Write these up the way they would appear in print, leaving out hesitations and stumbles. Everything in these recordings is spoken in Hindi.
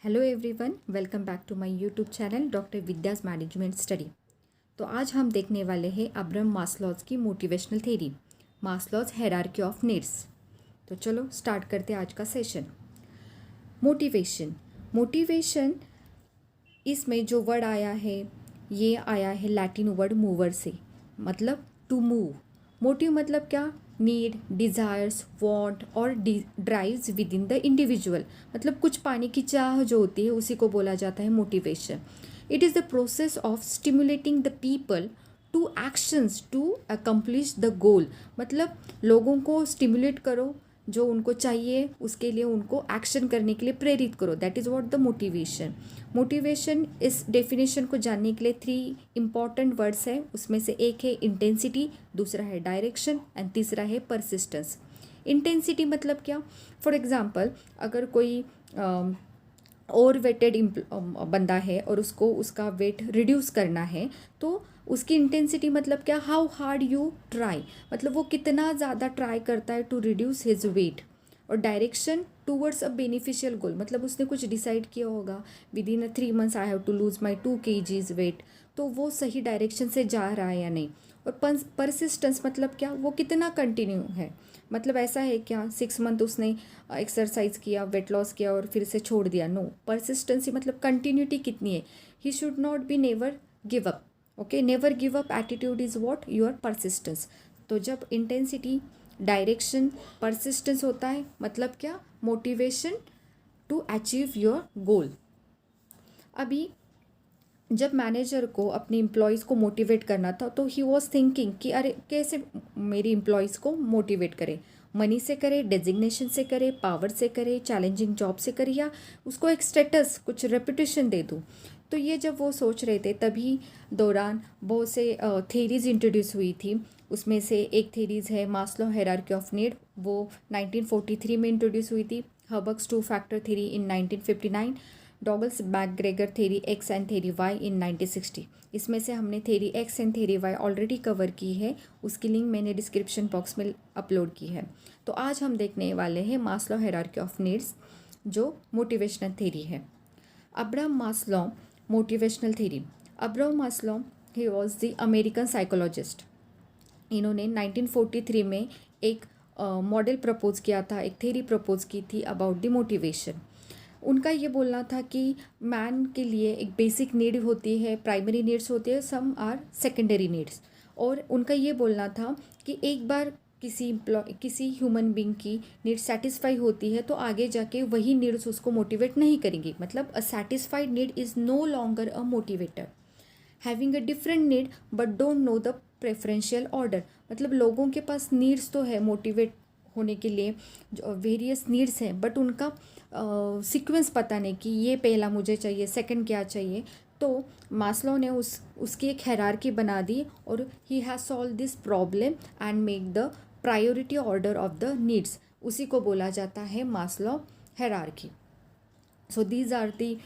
Hello everyone, welcome back to my YouTube channel doctor Vidya's management study. तो आज हम देखने वाले हैं अब्राहम मास्लोज की motivational theory, Maslow's hierarchy of needs. तो चलो स्टार्ट करते हैं आज का सेशन। मोटिवेशन इसमें जो वर्ड आया है ये आया है लैटिन वर्ड मूवर से, मतलब टू मूव। मोटिव मतलब क्या? नीड, डिज़ायर्स, वांट और drives with in the individual, मतलब कुछ पाने की चाह जो होती है उसी को बोला जाता है motivation. It is the process of stimulating the people to actions to accomplish the goal, मतलब लोगों को स्टिमुलेट करो, जो उनको चाहिए उसके लिए उनको एक्शन करने के लिए प्रेरित करो। That is what the motivation. इस डेफिनेशन को जानने के लिए 3 इंपॉर्टेंट वर्ड्स है, उसमें से एक है इंटेंसिटी, दूसरा है डायरेक्शन एंड तीसरा है परसिस्टेंस। इंटेंसिटी मतलब क्या? फॉर एग्जांपल, अगर कोई ओवर वेटेड बंदा है और उसको उसका वेट रिड्यूस करना है, तो उसकी इंटेंसिटी मतलब क्या? हाउ हार्ड यू ट्राई, मतलब वो कितना ज़्यादा ट्राई करता है टू रिड्यूस हिज वेट। और direction towards a beneficial goal, मतलब उसने कुछ डिसाइड किया होगा, within 3 months I have to lose my 2 kgs weight, तो वो सही डायरेक्शन से जा रहा है या नहीं। और परसिस्टेंस मतलब क्या? वो कितना कंटिन्यू है, मतलब ऐसा है क्या 6 मंथ उसने एक्सरसाइज किया, वेट लॉस किया और फिर से छोड़ दिया? नो, परसिस्टेंसी मतलब कंटिन्यूटी कितनी है। He should not be never give up. Okay, never give up attitude is what? Your persistence. तो जब इंटेंसिटी, डायरेक्शन, परसिस्टेंस होता है, मतलब क्या? Motivation to achieve your goal. अभी जब मैनेजर को अपने एम्प्लॉयज़ को मोटिवेट करना था, तो ही वॉज थिंकिंग कि अरे कैसे मेरी एम्प्लॉयज़ को मोटिवेट करे, मनी से करे, डेजिग्नेशन से करे, पावर से करे, चैलेंजिंग जॉब से करे, या उसको एक स्टेटस, कुछ रेपुटेशन दे दूँ। तो ये जब वो सोच रहे थे, तभी दौरान बहुत से थेरीज इंट्रोड्यूस हुई थी। उसमें से एक थेरीज़ है मास्लो हायरार्की ऑफ नीड, वो 1943 में इंट्रोड्यूस हुई थी। Herzberg's 2 factor theory in 1959, Douglas McGregor theory X and theory Y in 1960। इसमें से हमने theory X and theory Y already cover की है, उसकी लिंक मैंने डिस्क्रिप्शन बॉक्स में अपलोड की है। तो आज हम देखने वाले हैं मास्लो हायरार्की ऑफ नीड्स, जो मोटिवेशनल थेरी है। Abraham Maslow motivational theory. Abraham Maslow, he was the American psychologist. इन्होंने 1943 में एक मॉडल प्रपोज किया था, एक थेरी प्रपोज की थी अबाउट द मोटिवेशन। उनका ये बोलना था कि मैन के लिए एक बेसिक नीड होती है, प्राइमरी नीड्स होती है, सम आर सेकेंडरी नीड्स। और उनका ये बोलना था कि एक बार किसी ह्यूमन बींग की नीड सेटिस्फाई होती है, तो आगे जाके वही नीड्स उसको मोटिवेट नहीं करेंगी, मतलब a satisfied need is no longer a motivator. Having a different need but don't know the preferential order, मतलब लोगों के पास नीड्स तो है मोटिवेट होने के लिए, जो वेरियस नीड्स हैं, बट उनका सीक्वेंस पता नहीं कि ये पहला मुझे चाहिए, सेकंड क्या चाहिए। तो मास्लो ने उसकी एक हायरार्की बना दी, और he has solve this problem and make the priority order of the needs. उसी को बोला जाता है Maslow hierarchy. So these are the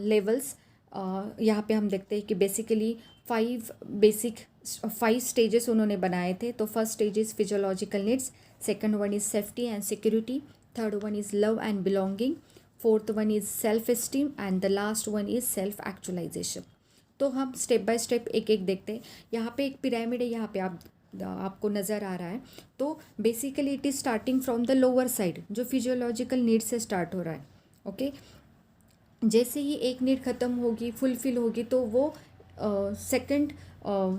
levels. यहाँ पे हम देखते हैं कि बेसिकली 5 स्टेजेस उन्होंने बनाए थे। तो first stage is physiological needs, second one is safety and security, third one is love and belonging, fourth one is self esteem and the last one is self actualisation. तो हम स्टेप बाय स्टेप एक एक देखते हैं। यहाँ पे एक पिरामिड है, यहाँ पे आपको नज़र आ रहा है। तो basically it is starting from the lower side, जो फिजियोलॉजिकल नीड से स्टार्ट हो रहा है। ओके, जैसे ही एक नीड ख़त्म होगी, फुलफिल होगी, तो वो सेकंड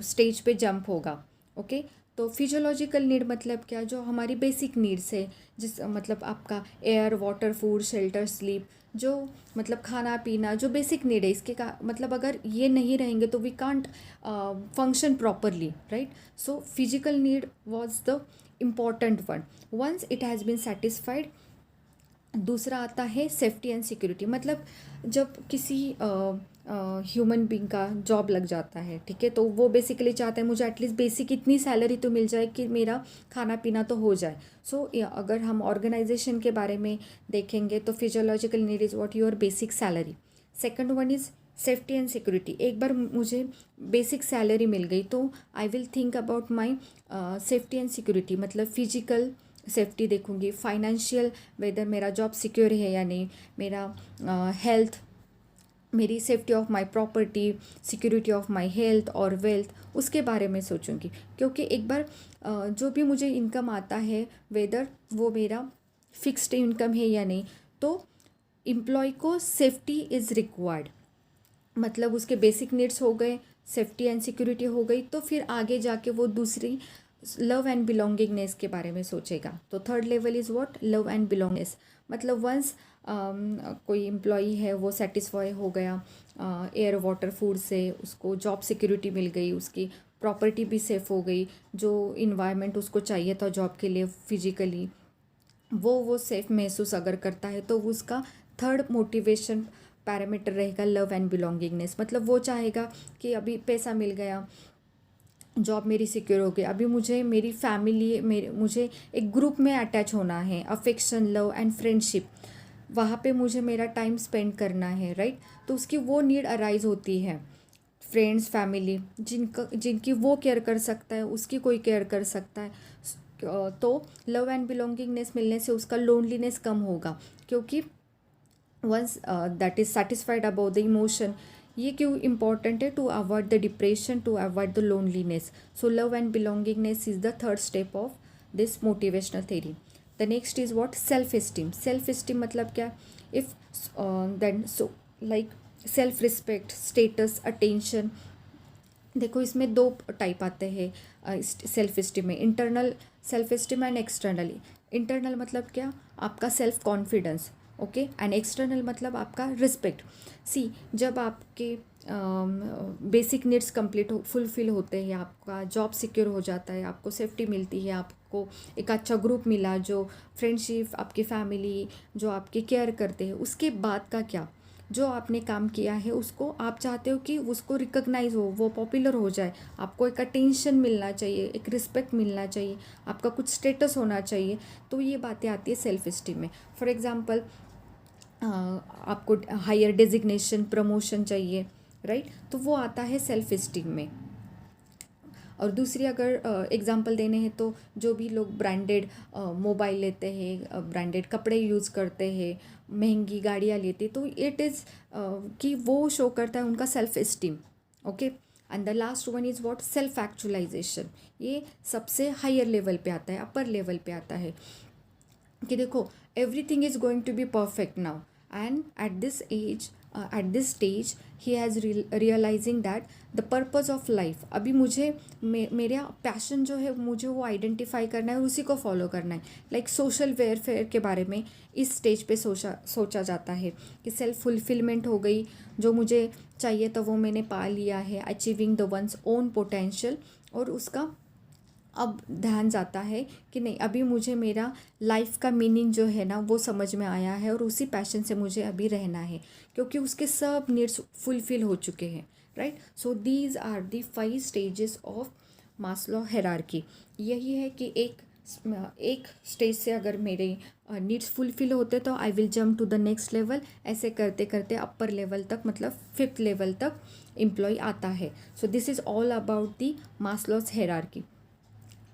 स्टेज पे जंप होगा। ओके, तो फिजियोलॉजिकल नीड मतलब क्या? जो हमारी बेसिक नीड्स है, जिस मतलब आपका air, water, food, shelter, sleep, जो मतलब खाना पीना, जो बेसिक नीड है, इसके का मतलब अगर ये नहीं रहेंगे तो we can't function properly, right. So physical need was the important one. Once it has been satisfied, दूसरा आता है सेफ्टी एंड सिक्योरिटी, मतलब जब किसी ह्यूमन बींग का जॉब लग जाता है, ठीक है, तो वो बेसिकली चाहता है मुझे एटलीस्ट बेसिक इतनी सैलरी तो मिल जाए कि मेरा खाना पीना तो हो जाए। सो अगर हम ऑर्गेनाइजेशन के बारे में देखेंगे, तो physiological need is what? Your basic salary. Second one is safety and security. एक बार मुझे बेसिक सैलरी मिल गई, तो I will think about my safety and security, मतलब फिजिकल सेफ्टी देखूँगी, फाइनेंशियल वेदर मेरा जॉब सिक्योर है या नहीं, मेरा हेल्थ, मेरी safety of my property, security of my health और वेल्थ, उसके बारे में सोचूंगी। क्योंकि एक बार जो भी मुझे इनकम आता है, वेदर वो मेरा फिक्स्ड इनकम है या नहीं, तो एम्प्लॉय को सेफ्टी इज़ रिक्वायर्ड, मतलब उसके बेसिक नीड्स हो गए, सेफ्टी एंड सिक्योरिटी हो गई, तो फिर आगे जाके वो दूसरी लव एंड बिलोंगिंगनेस के बारे में सोचेगा। तो third level is what, love and belongingness. मतलब वंस कोई एम्प्लॉई है वो सेटिस्फाई हो गया एयर वाटर फूड से, उसको जॉब सिक्योरिटी मिल गई, उसकी प्रॉपर्टी भी सेफ हो गई, जो इन्वायरमेंट उसको चाहिए था जॉब के लिए फिजिकली, वो सेफ महसूस अगर करता है, तो उसका थर्ड मोटिवेशन पैरामीटर रहेगा लव एंड बिलोंगिंगनेस। मतलब वो चाहेगा कि अभी पैसा मिल गया, जॉब मेरी सिक्योर हो गई, अभी मुझे मेरी फैमिली, मुझे एक ग्रुप में अटैच होना है, अफेक्शन, लव एंड फ्रेंडशिप, वहाँ पे मुझे मेरा टाइम स्पेंड करना है, राइट। तो उसकी वो नीड अराइज होती है, फ्रेंड्स, फैमिली, जिनकी वो केयर कर सकता है, उसकी कोई केयर कर सकता है। तो लव एंड बिलोंगिंगनेस मिलने से उसका लोनलीनेस कम होगा, क्योंकि once that is satisfied about the emotion. ये क्यों इम्पॉर्टेंट है, to avoid the depression, to avoid the loneliness. So love and belongingness is the third step of this motivational theory. The next is what, self esteem. Self esteem मतलब क्या, if then so like self respect, status, attention. देखो इसमें दो टाइप आते हैं सेल्फ एस्टीम में, internal self esteem and externally. Internal मतलब क्या, आपका self confidence, okay, and external मतलब आपका रिस्पेक्ट। सी, जब आपके बेसिक नीड्स कंप्लीट फुलफिल होते हैं, आपका जॉब सिक्योर हो जाता है, आपको सेफ्टी मिलती है, आपको एक अच्छा ग्रुप मिला, जो फ्रेंडशिप, आपकी फैमिली जो आपकी केयर करते हैं, उसके बाद का क्या, जो आपने काम किया है उसको आप चाहते हो कि उसको रिकग्नाइज हो, वो पॉपुलर हो जाए, आपको एक अटेंशन मिलना चाहिए, एक रिस्पेक्ट मिलना चाहिए, आपका कुछ स्टेटस होना चाहिए। तो ये बातें आती है सेल्फ एस्टीम में। फॉर एग्जांपल आपको हायर डेजिग्नेशन, प्रमोशन चाहिए, राइट, तो वो आता है सेल्फ एस्टीम में। और दूसरी अगर एग्जांपल देने हैं, तो जो भी लोग ब्रांडेड मोबाइल लेते हैं, ब्रांडेड कपड़े यूज़ करते हैं, महंगी गाड़ियाँ लेते, तो इट इज़ कि वो शो करता है उनका self esteem, okay. And the last one is what, self actualisation. ये सबसे हायर लेवल पे आता है, अपर लेवल पे आता है, कि देखो everything is going to be perfect now, and at this age, at this stage he has realising that the purpose of life, अभी मुझे मेरा पैशन जो है मुझे वो आइडेंटिफाई करना है और उसी को फॉलो करना है। लाइक सोशल वेलफेयर के बारे में इस स्टेज पे सोचा जाता है कि सेल्फ फुलफिलमेंट हो गई, जो मुझे चाहिए था वो मैंने पा लिया है, achieving the one's own potential. और उसका अब ध्यान जाता है कि नहीं, अभी मुझे मेरा लाइफ का मीनिंग जो है ना वो समझ में आया है, और उसी पैशन से मुझे अभी रहना है, क्योंकि उसके सब नीड्स फुलफिल हो चुके हैं, right. So these are the 5 stages of Maslow hierarchy. यही है कि एक स्टेज से अगर मेरे नीड्स फुलफिल होते तो I will jump to the next level, ऐसे करते करते अपर लेवल तक, मतलब 5th लेवल तक एम्प्लॉय आता है। So this is all about the मास्लोस hierarchy.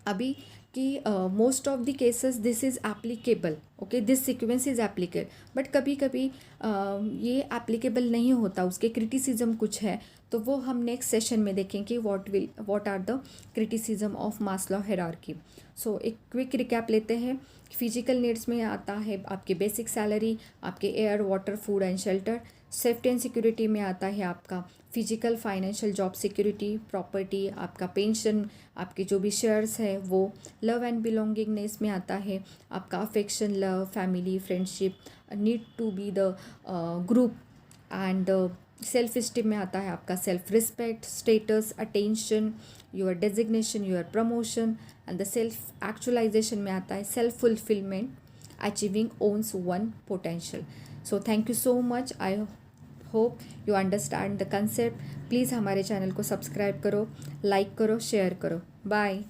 अभी कि most of the cases this is applicable, okay, this sequence is applicable, but कभी कभी ये एप्लीकेबल नहीं होता, उसके क्रिटिसिज्म कुछ है, तो वो हम नेक्स्ट सेशन में देखें कि what are the criticism of Maslow hierarchy. So एक क्विक रिकैप लेते हैं। फिजिकल नीड्स में आता है आपकी बेसिक सैलरी, आपके air, water, food and shelter. Safety and security में आता है आपका physical, financial, job security, property, आपका पेंशन, आपके जो भी शेयर्स है वो। लव एंड बिलोंगिंगनेस में आता है आपका affection, love, family, friendship, need to be the group. And self esteem में आता है आपका self respect, status, attention, your designation, your promotion. And the self actualisation में आता है self fulfilment, achieving one's one potential. So thank you so much, I hope you understand the concept. Please हमारे चैनल को सब्सक्राइब करो, लाइक करो, शेयर करो। बाय।